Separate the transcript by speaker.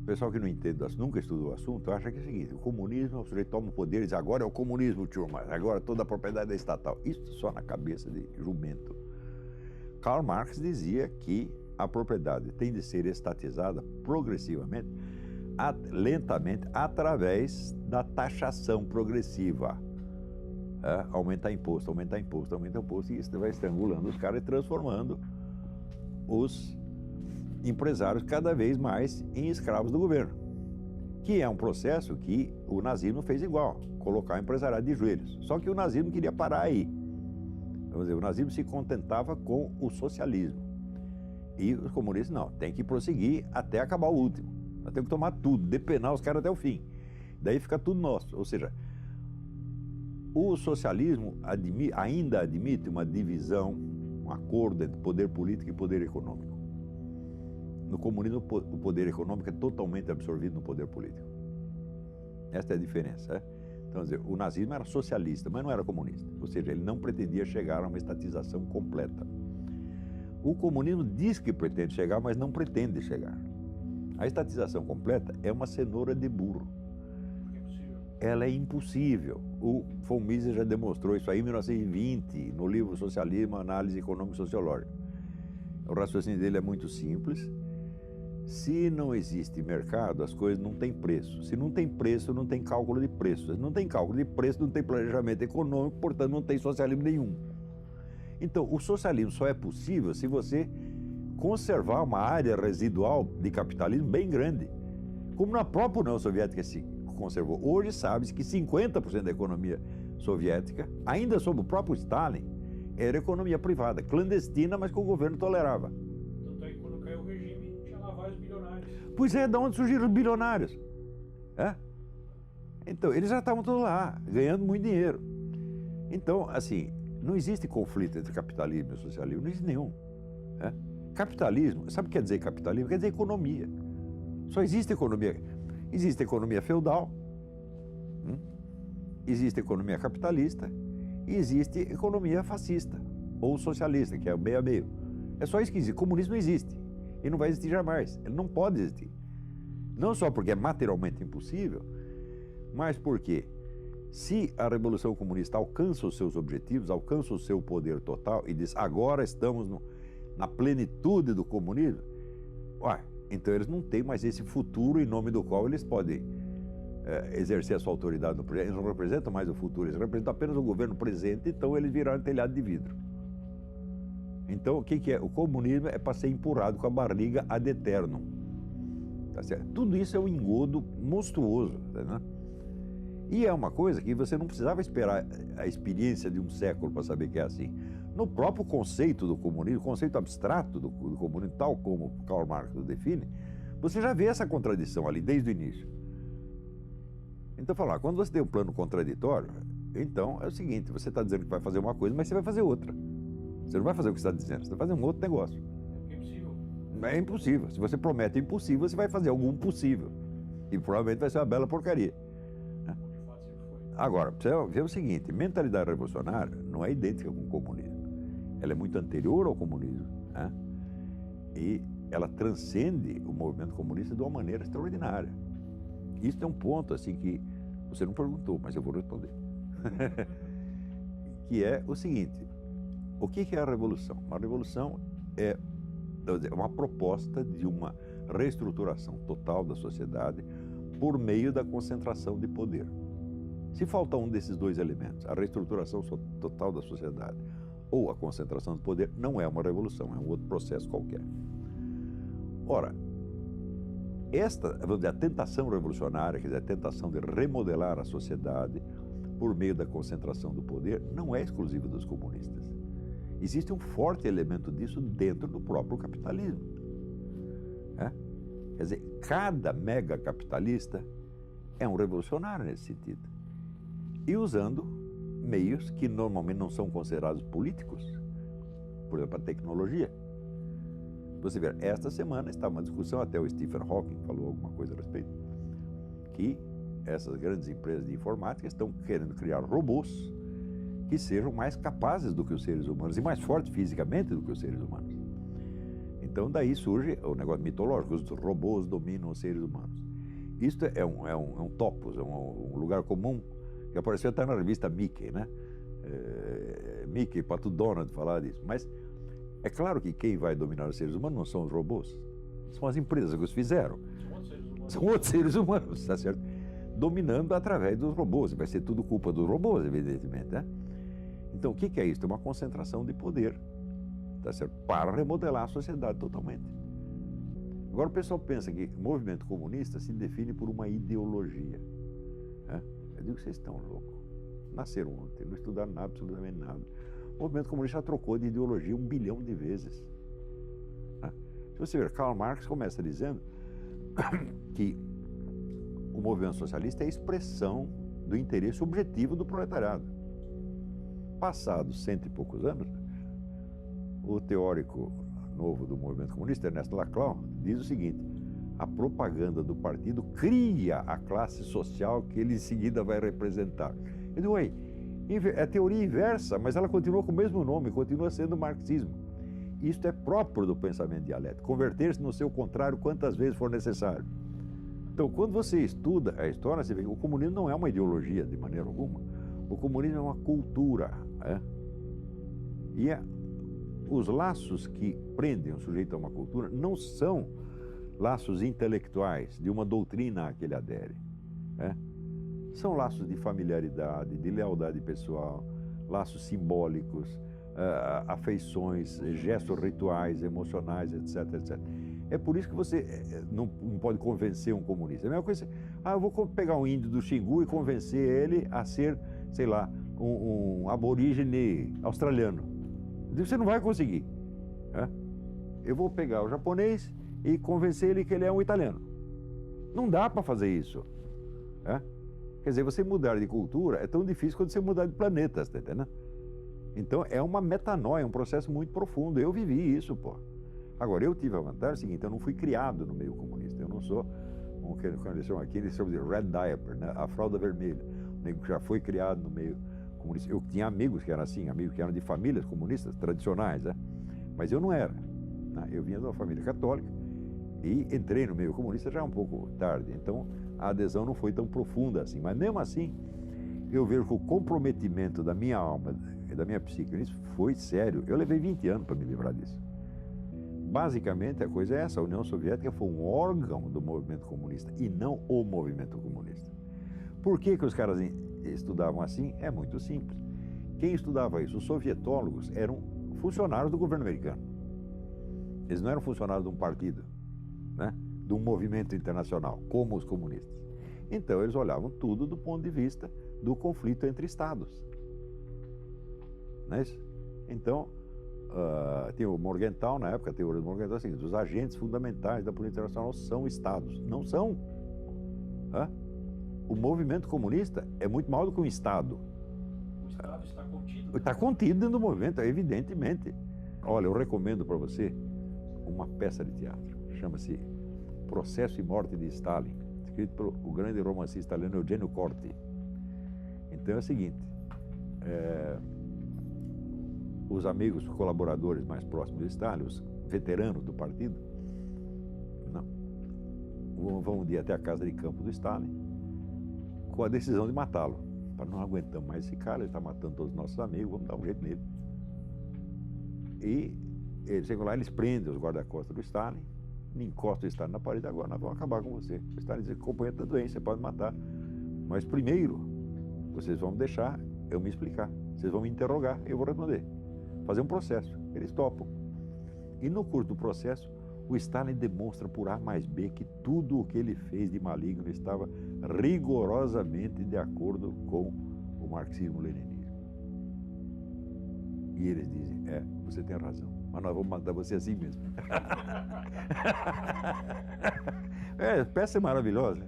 Speaker 1: O pessoal que não entende, nunca estudou o assunto, acha que é o seguinte: o comunismo, o sujeito toma o poder e diz, agora é o comunismo, turma, agora toda a propriedade é estatal. Isso só na cabeça de jumento. Karl Marx dizia que a propriedade tem de ser estatizada progressivamente, lentamente, através da taxação progressiva. Aumentar imposto, aumentar imposto, aumentar imposto, e isso vai estrangulando os caras e transformando os empresários cada vez mais em escravos do governo, que é um processo que o nazismo fez igual, colocar o empresariado de joelhos. Só que o nazismo queria parar aí. Vamos dizer, o nazismo se contentava com o socialismo. E os comunistas não, tem que prosseguir até acabar o último. Nós temos que tomar tudo, depenar os caras até o fim. Daí fica tudo nosso. Ou seja, o socialismo ainda admite uma divisão, um acordo entre poder político e poder econômico. No comunismo, o poder econômico é totalmente absorvido no poder político. Esta é a diferença. Então, quer dizer, o nazismo era socialista, mas não era comunista. Ou seja, ele não pretendia chegar a uma estatização completa. O comunismo diz que pretende chegar, mas não pretende chegar. A estatização completa é uma cenoura de burro. Ela é impossível. O von Mises já demonstrou isso aí em 1920, no livro Socialismo, Análise Econômico-Sociológica. O raciocínio dele é muito simples. Se não existe mercado, as coisas não têm preço. Se não tem preço, não tem cálculo de preço. Se não tem cálculo de preço, não tem planejamento econômico, portanto não tem socialismo nenhum. Então, o socialismo só é possível se você conservar uma área residual de capitalismo bem grande, como na própria União Soviética se conservou. Hoje sabe-se que 50% da economia soviética, ainda sob o próprio Stalin, era economia privada, clandestina, mas que o governo tolerava.
Speaker 2: Tanto é que quando caiu o regime, tinha lá vários bilionários.
Speaker 1: Pois é, de onde surgiram os bilionários? Então, eles já estavam todos lá, ganhando muito dinheiro. Então, assim, não existe conflito entre capitalismo e socialismo, não existe nenhum. Capitalismo, sabe o que quer dizer capitalismo? Quer dizer economia. Só existe economia. Existe economia feudal, existe economia capitalista e existe economia fascista ou socialista, que é o meio a meio. É só isso que existe. Comunismo não existe e não vai existir jamais. Ele não pode existir. Não só porque é materialmente impossível, mas porque se a Revolução Comunista alcança os seus objetivos, alcança o seu poder total e diz, agora estamos na plenitude do comunismo, então eles não têm mais esse futuro em nome do qual eles podem exercer a sua autoridade no presente. Eles não representam mais o futuro, eles representam apenas o governo presente, então eles viraram telhado de vidro. Então o que é? O comunismo é para ser empurrado com a barriga ad eternum. Tá certo? Tudo isso é um engodo monstruoso, né? E é uma coisa que você não precisava esperar a experiência de um século para saber que é assim. No próprio conceito do comunismo, conceito abstrato do comunismo, tal como Karl Marx o define, você já vê essa contradição ali desde o início. Então, quando você tem um plano contraditório, então é o seguinte, você está dizendo que vai fazer uma coisa, mas você vai fazer outra. Você não vai fazer o que você está dizendo, você vai fazer um outro negócio.
Speaker 2: É impossível.
Speaker 1: É impossível. Se você promete impossível, você vai fazer algum possível. E provavelmente vai ser uma bela porcaria.
Speaker 2: De fato, sempre foi.
Speaker 1: Agora, você vê o seguinte, mentalidade revolucionária não é idêntica com o comunismo. Ela é muito anterior ao comunismo, e ela transcende o movimento comunista de uma maneira extraordinária. Isso é um ponto assim que você não perguntou, mas eu vou responder. Que é o seguinte, o que é a revolução? Uma revolução é uma proposta de uma reestruturação total da sociedade por meio da concentração de poder. Se falta um desses dois elementos, a reestruturação total da sociedade ou a concentração de poder, não é uma revolução, é um outro processo qualquer. Ora, vamos dizer, a tentação revolucionária, quer dizer, a tentação de remodelar a sociedade por meio da concentração do poder, não é exclusiva dos comunistas. Existe um forte elemento disso dentro do próprio capitalismo. Quer dizer, cada mega capitalista é um revolucionário nesse sentido. E usando meios que normalmente não são considerados políticos, por exemplo, a tecnologia. Você vê, esta semana estava uma discussão, até o Stephen Hawking falou alguma coisa a respeito, que essas grandes empresas de informática estão querendo criar robôs que sejam mais capazes do que os seres humanos e mais fortes fisicamente do que os seres humanos. Então daí surge o negócio mitológico, os robôs dominam os seres humanos. Isto é um topos, um lugar comum que apareceu até na revista Mickey, né? Mickey, Pato Donald falar disso. Mas é claro que quem vai dominar os seres humanos não são os robôs, são as empresas que os fizeram. São outros seres humanos, tá certo? Dominando através dos robôs. Vai ser tudo culpa dos robôs, evidentemente, né? Então, o que é isso? É uma concentração de poder, tá certo? Para remodelar a sociedade totalmente. Agora, o pessoal pensa que o movimento comunista se define por uma ideologia, né? Eu digo que vocês estão loucos. Nasceram ontem, não estudaram nada, absolutamente nada. O movimento comunista já trocou de ideologia 1 bilhão de vezes, né? Se você ver, Karl Marx começa dizendo que o movimento socialista é a expressão do interesse objetivo do proletariado. Passados 100 e poucos anos, o teórico novo do movimento comunista, Ernesto Laclau, diz o seguinte: a propaganda do partido cria a classe social que ele em seguida vai representar. Eu digo, ué, é teoria inversa, mas ela continua com o mesmo nome, continua sendo marxismo. Isto é próprio do pensamento dialético, converter-se no seu contrário quantas vezes for necessário. Então, quando você estuda a história, você vê que o comunismo não é uma ideologia de maneira alguma. O comunismo é uma cultura, né? E os laços que prendem o sujeito a uma cultura não são laços intelectuais de uma doutrina a que ele adere, né? São laços de familiaridade, de lealdade pessoal, laços simbólicos, afeições, gestos rituais, emocionais, etc, etc. É por isso que você não pode convencer um comunista. É a mesma coisa, eu vou pegar um índio do Xingu e convencer ele a ser, sei lá, um aborígene australiano. Você não vai conseguir, né? Eu vou pegar o japonês e convencer ele que ele é um italiano. Não dá para fazer isso, né? Quer dizer, você mudar de cultura é tão difícil quanto você mudar de planeta, tá entendendo? Então é uma metanoia, um processo muito profundo. Eu vivi isso, pô. Agora, eu tive a vantagem seguinte: eu não fui criado no meio comunista. Eu não sou, como eles chamam aqui, eles chamam de red diaper, né? A fralda vermelha. O nego que já foi criado no meio comunista. Eu tinha amigos que eram assim, amigos que eram de famílias comunistas tradicionais, né? Mas eu não era, né? Eu vinha de uma família católica e entrei no meio comunista já um pouco tarde. Então, a adesão não foi tão profunda assim. Mas mesmo assim, eu vejo que o comprometimento da minha alma e da minha psique nisso foi sério. Eu levei 20 anos para me livrar disso. Basicamente, a coisa é essa: a União Soviética foi um órgão do movimento comunista e não o movimento comunista. Por que os caras estudavam assim? É muito simples. Quem estudava isso? Os sovietólogos eram funcionários do governo americano. Eles não eram funcionários de um partido, né? De um movimento internacional, como os comunistas. Então, eles olhavam tudo do ponto de vista do conflito entre estados. Não é isso? Então, tem o Morgenthau, na época, a teoria do Morgenthau é a seguinte: os agentes fundamentais da política internacional são estados. Não são. O movimento comunista é muito maior do que um estado.
Speaker 2: O estado está contido?
Speaker 1: Está contido dentro do movimento, evidentemente. Olha, eu recomendo para você uma peça de teatro. Chama-se Processo e Morte de Stalin, escrito pelo o grande romancista italiano Eugenio Corti. Então é o seguinte: os amigos, os colaboradores mais próximos de Stalin, os veteranos do partido, vão um dia até a casa de campo do Stalin com a decisão de matá-lo. Para não aguentamos mais esse cara, ele está matando todos os nossos amigos, vamos dar um jeito nele. E eles chegam lá, eles prendem os guarda-costas do Stalin, encostam o Stalin na parede: agora nós vamos acabar com você. O Stalin diz: companheiro da doença, você pode matar, mas primeiro vocês vão deixar eu me explicar, vocês vão me interrogar, eu vou responder, fazer um processo. Eles topam. E no curso do processo, o Stalin demonstra por A mais B que tudo o que ele fez de maligno estava rigorosamente de acordo com o marxismo-leninismo. E eles dizem: você tem razão, mas nós vamos matar você assim mesmo. Peça maravilhosa.